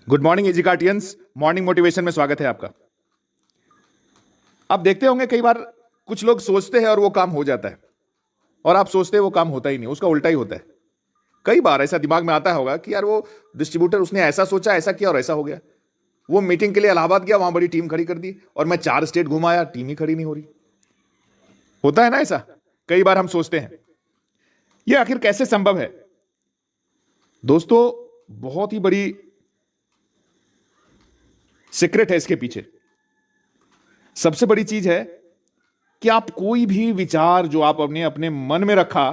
Good morning एजुकार्टियंस। Morning motivation में स्वागत है आपका। आप देखते होंगे कई बार कुछ लोग सोचते हैं और वो काम हो जाता है, और आप सोचते हैं वो काम होता ही नहीं, उसका उल्टा ही होता है। कई बार ऐसा दिमाग में आता होगा कि यार वो डिस्ट्रीब्यूटर उसने ऐसा सोचा, ऐसा किया और ऐसा हो गया। वो मीटिंग के लिए इलाहाबाद गया, वहां बड़ी टीम खड़ी कर दी, और मैं 4 स्टेट घुमाया, टीम ही खड़ी नहीं हो रही। होता है ना ऐसा, कई बार हम सोचते हैं। ये आखिर कैसे संभव है दोस्तों? बहुत ही बड़ी सीक्रेट है इसके पीछे। सबसे बड़ी चीज है कि आप कोई भी विचार जो आप अपने अपने मन में रखा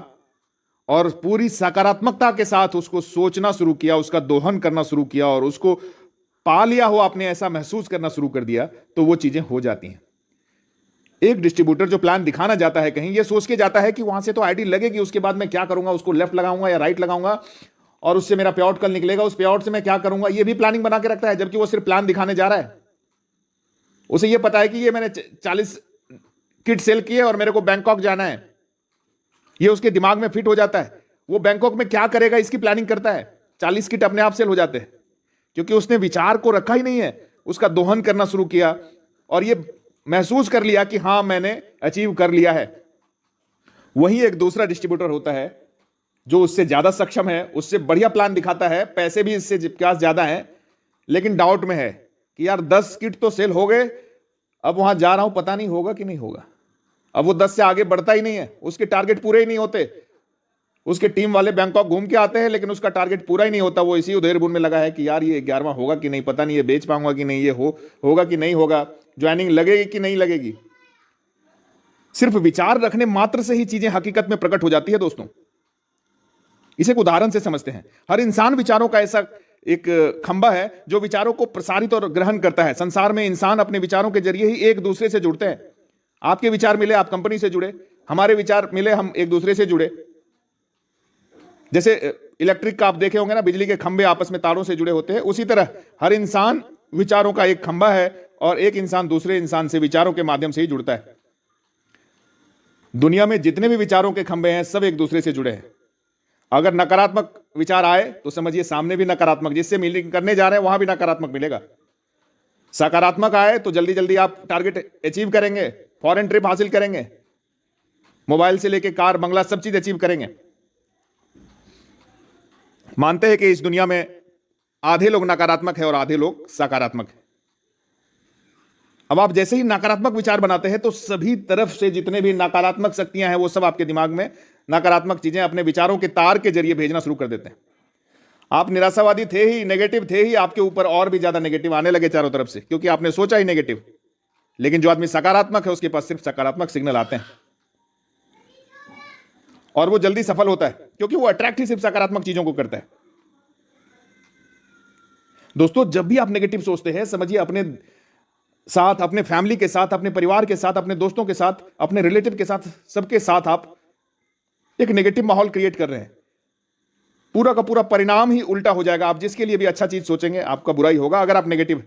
और पूरी सकारात्मकता के साथ उसको सोचना शुरू किया, उसका दोहन करना शुरू किया और उसको पा लिया हो, आपने ऐसा महसूस करना शुरू कर दिया, तो वो चीजें हो जाती हैं। एक डिस्ट्रीब्यूटर जो प्लान दिखाना जाता है कहीं, ये सोच के जाता है कि वहां से तो आईडी लगेगी, उसके बाद मैं क्या करूंगा, उसको लेफ्ट लगाऊंगा या राइट लगाऊंगा, और उससे मेरा पे आउट कल निकलेगा, उस पे आउट से मैं क्या करूंगा, ये भी प्लानिंग बना के रखता है। जबकि वो सिर्फ प्लान दिखाने जा रहा है। उसे ये पता है कि ये मैंने 40 किट सेल किए और मेरे को बैंकॉक जाना है। ये उसके दिमाग में फिट हो जाता है। वो बैंकॉक में क्या करेगा इसकी प्लानिंग करता है। 40 किट अपने आप सेल हो जाते हैं, क्योंकि उसने विचार को रखा ही नहीं है, उसका दोहन करना शुरू किया और ये महसूस कर लिया कि हां मैंने अचीव कर लिया है। वही एक दूसरा डिस्ट्रीब्यूटर होता है जो उससे ज्यादा सक्षम है, उससे बढ़िया प्लान दिखाता है, पैसे भी इससे पास ज्यादा है, लेकिन डाउट में है कि यार 10 किट तो सेल हो गए, अब वहां जा रहा हूं, पता नहीं होगा कि नहीं होगा। अब वो 10 से आगे बढ़ता ही नहीं है, उसके टारगेट पूरे ही नहीं होते। उसके टीम वाले बैंकॉक घूम के आते हैं, लेकिन उसका टारगेट पूरा ही नहीं होता। वो इसी उधेड़-बुन में लगा है कि यार ये 11वां होगा कि नहीं, पता नहीं ये बेच पाऊंगा कि नहीं, ये होगा कि नहीं होगा, ज्वाइनिंग लगेगी कि नहीं लगेगी। सिर्फ विचार रखने मात्र से ही चीजें हकीकत में प्रकट हो जाती है दोस्तों। इसे एक उदाहरण से समझते हैं। हर इंसान विचारों का ऐसा एक खंबा है जो विचारों को प्रसारित और ग्रहण करता है। संसार में इंसान अपने विचारों के जरिए ही एक दूसरे से जुड़ते हैं। आपके विचार मिले, आप कंपनी से जुड़े, हमारे विचार मिले, हम एक दूसरे से जुड़े। जैसे इलेक्ट्रिक का आप देखे होंगे ना, बिजली के खंभे आपस में तारों से जुड़े होते हैं, उसी तरह हर इंसान विचारों का एक खंभा है और एक इंसान दूसरे इंसान से विचारों के माध्यम से ही जुड़ता है। दुनिया में जितने भी विचारों के खंभे हैं सब एक दूसरे से जुड़े हैं। अगर नकारात्मक विचार आए तो समझिए सामने भी नकारात्मक, जिससे मीटिंग करने जा रहे हैं वहां भी नकारात्मक मिलेगा। सकारात्मक आए तो जल्दी जल्दी आप टारगेट अचीव करेंगे, फॉरेन ट्रिप हासिल करेंगे, मोबाइल से लेके कार बंगला सब चीज अचीव करेंगे। मानते हैं कि इस दुनिया में आधे लोग नकारात्मक है और आधे लोग सकारात्मक है। अब आप जैसे ही नकारात्मक विचार बनाते हैं तो सभी तरफ से जितने भी नकारात्मक शक्तियां हैं वो सब आपके दिमाग में नकारात्मक चीजें अपने विचारों के तार के जरिए भेजना शुरू कर देते हैं। आप निराशावादी थे ही, नेगेटिव थे ही, आपके ऊपर और भी ज्यादा नेगेटिव आने लगे चारों तरफ से, क्योंकि आपने सोचा ही नेगेटिव। लेकिन जो आदमी सकारात्मक है उसके पास सिर्फ सकारात्मक सिग्नल आते हैं और वो जल्दी सफल होता है, क्योंकि वो अट्रैक्ट ही सिर्फ सकारात्मक चीजों को करता है। दोस्तों, जब भी आप नेगेटिव सोचते हैं, समझिए अपने साथ, अपने फैमिली के साथ, अपने परिवार के साथ, अपने दोस्तों के साथ, अपने रिलेटिव के साथ, सबके साथ आप एक नेगेटिव माहौल क्रिएट कर रहे हैं। पूरा का पूरा परिणाम ही उल्टा हो जाएगा। आप जिसके लिए भी अच्छा चीज सोचेंगे आपका बुरा ही होगा, अगर आप नेगेटिव।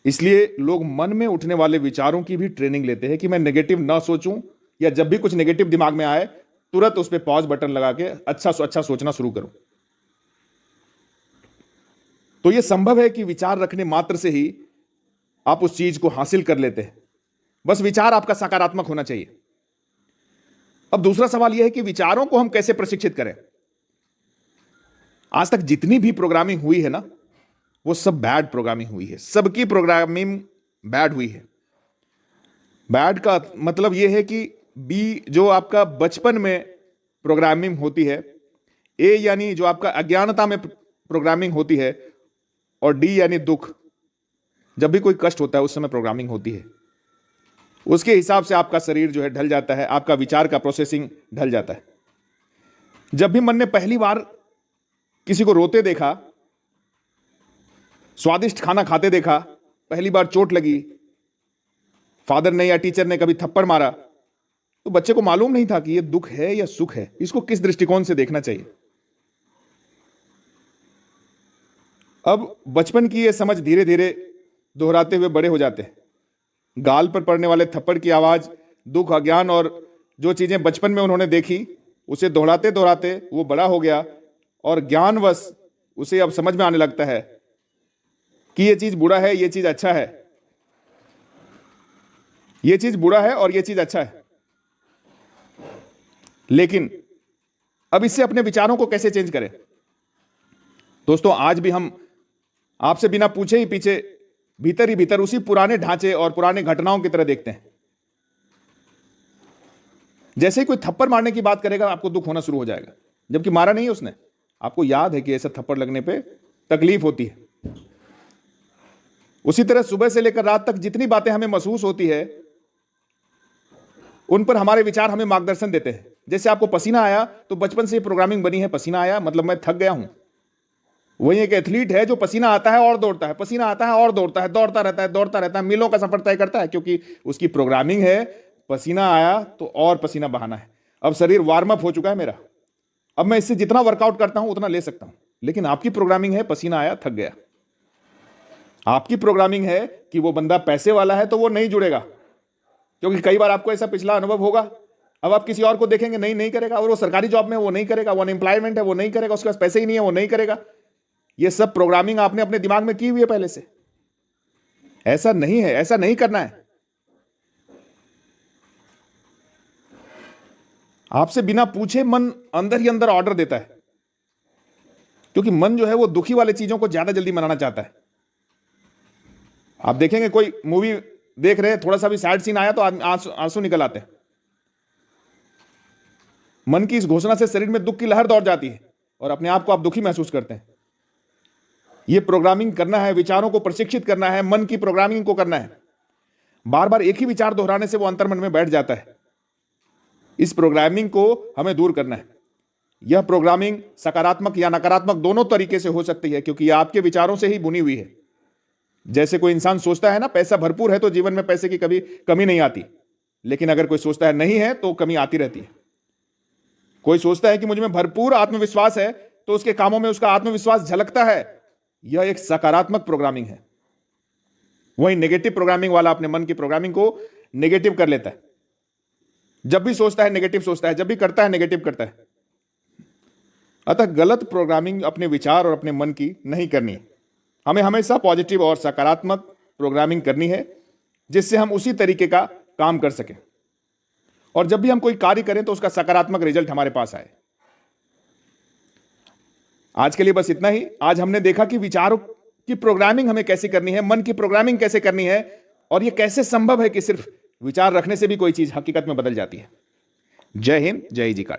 इसलिए लोग मन में उठने वाले विचारों की भी ट्रेनिंग लेते हैं कि मैं नेगेटिव ना सोचूं, या जब भी कुछ नेगेटिव दिमाग में आए तुरंत उस पर पॉज बटन लगा के अच्छा सोचना शुरू करूं। तो यह संभव है कि विचार रखने मात्र से ही आप उस चीज को हासिल कर लेते हैं। बस विचार आपका सकारात्मक होना चाहिए। अब दूसरा सवाल यह है कि विचारों को हम कैसे प्रशिक्षित करें। आज तक जितनी भी प्रोग्रामिंग हुई है ना, वो सब बैड प्रोग्रामिंग हुई है। सबकी प्रोग्रामिंग बैड हुई है। बैड का मतलब यह है कि बी जो आपका बचपन में प्रोग्रामिंग होती है, ए यानी जो आपका अज्ञानता में प्रोग्रामिंग होती है, और डी यानी दुख। जब भी कोई कष्ट होता है उस समय प्रोग्रामिंग होती है। उसके हिसाब से आपका शरीर जो है ढल जाता है, आपका विचार का प्रोसेसिंग ढल जाता है। जब भी मन ने पहली बार किसी को रोते देखा, स्वादिष्ट खाना खाते देखा, पहली बार चोट लगी, फादर ने या टीचर ने कभी थप्पड़ मारा, तो बच्चे को मालूम नहीं था कि यह दुख है या सुख है, इसको किस दृष्टिकोण से देखना चाहिए। अब बचपन की यह समझ धीरे धीरे दोहराते हुए बड़े हो जाते हैं। गाल पर पड़ने वाले थप्पड़ की आवाज, दुख, अज्ञान और जो चीजें बचपन में उन्होंने देखी, उसे दोहराते दोहराते वो बड़ा हो गया और ज्ञानवश उसे अब समझ में आने लगता है कि ये चीज बुरा है, ये चीज अच्छा है, ये चीज बुरा है और ये चीज अच्छा है। लेकिन अब इससे अपने विचारों को कैसे चेंज करें? दोस्तों, आज भी हम आपसे बिना पूछे ही पीछे भीतर ही भीतर उसी पुराने ढांचे और पुराने घटनाओं की तरह देखते हैं। जैसे ही कोई थप्पड़ मारने की बात करेगा, आपको दुख होना शुरू हो जाएगा, जबकि मारा नहीं है उसने। आपको याद है कि ऐसा थप्पड़ लगने पे तकलीफ होती है। उसी तरह सुबह से लेकर रात तक जितनी बातें हमें महसूस होती है, उन पर हमारे विचार हमें मार्गदर्शन देते हैं। जैसे आपको पसीना आया, तो बचपन से प्रोग्रामिंग बनी है, पसीना आया मतलब मैं थक गया हूं। वही एक एथलीट है जो पसीना आता है और दौड़ता है, पसीना आता है और दौड़ता है, दौड़ता रहता है, दौड़ता रहता है, मीलों का सफर तय करता है, क्योंकि उसकी प्रोग्रामिंग है पसीना आया तो और पसीना बहाना है। अब शरीर वार्म अप हो चुका है मेरा, अब मैं इससे जितना वर्कआउट करता हूं उतना ले सकता हूं। लेकिन आपकी प्रोग्रामिंग है पसीना आया थक गया। आपकी प्रोग्रामिंग है कि वो बंदा पैसे वाला है तो वो नहीं जुड़ेगा, क्योंकि कई बार आपको ऐसा पिछला अनुभव होगा। अब आप किसी और को देखेंगे, नहीं करेगा, और वो सरकारी जॉब में वो नहीं करेगा, वो अनएम्प्लॉयमेंट है वो नहीं करेगा, उसके पास पैसे ही नहीं है वो नहीं करेगा। ये सब प्रोग्रामिंग आपने अपने दिमाग में की हुई है पहले से। ऐसा नहीं है, ऐसा नहीं करना है। आपसे बिना पूछे मन अंदर ही अंदर ऑर्डर देता है, क्योंकि मन जो है वो दुखी वाली चीजों को ज्यादा जल्दी मनाना चाहता है। आप देखेंगे कोई मूवी देख रहे हैं, थोड़ा सा भी सैड सीन आया तो आंसू निकल आते हैं। मन की इस घोषणा से शरीर में दुख की लहर दौड़ जाती है और अपने आप को आप दुखी महसूस करते हैं। यह प्रोग्रामिंग करना है, विचारों को प्रशिक्षित करना है, मन की प्रोग्रामिंग को करना है। बार बार एक ही विचार दोहराने से वो अंतर्मन में बैठ जाता है। इस प्रोग्रामिंग को हमें दूर करना है। यह प्रोग्रामिंग सकारात्मक या नकारात्मक दोनों तरीके से हो सकती है, क्योंकि यह आपके विचारों से ही बुनी हुई है। जैसे कोई इंसान सोचता है ना, पैसा भरपूर है तो जीवन में पैसे की कभी कमी नहीं आती, लेकिन अगर कोई सोचता है नहीं है तो कमी आती रहती है। कोई सोचता है कि मुझ में भरपूर आत्मविश्वास है तो उसके कामों में उसका आत्मविश्वास झलकता है। यह एक सकारात्मक प्रोग्रामिंग है। वही नेगेटिव प्रोग्रामिंग वाला अपने मन की प्रोग्रामिंग को नेगेटिव कर लेता है। जब भी सोचता है नेगेटिव सोचता है, जब भी करता है नेगेटिव करता है। अतः गलत प्रोग्रामिंग अपने विचार और अपने मन की नहीं करनी है। हमें हमेशा पॉजिटिव और सकारात्मक प्रोग्रामिंग करनी है, जिससे हम उसी तरीके का काम कर सकें, और जब भी हम कोई कार्य करें तो उसका सकारात्मक रिजल्ट हमारे पास आए। आज के लिए बस इतना ही। आज हमने देखा कि विचारों की प्रोग्रामिंग हमें कैसे करनी है, मन की प्रोग्रामिंग कैसे करनी है, और यह कैसे संभव है कि सिर्फ विचार रखने से भी कोई चीज हकीकत में बदल जाती है। जय हिंद, जय जी का।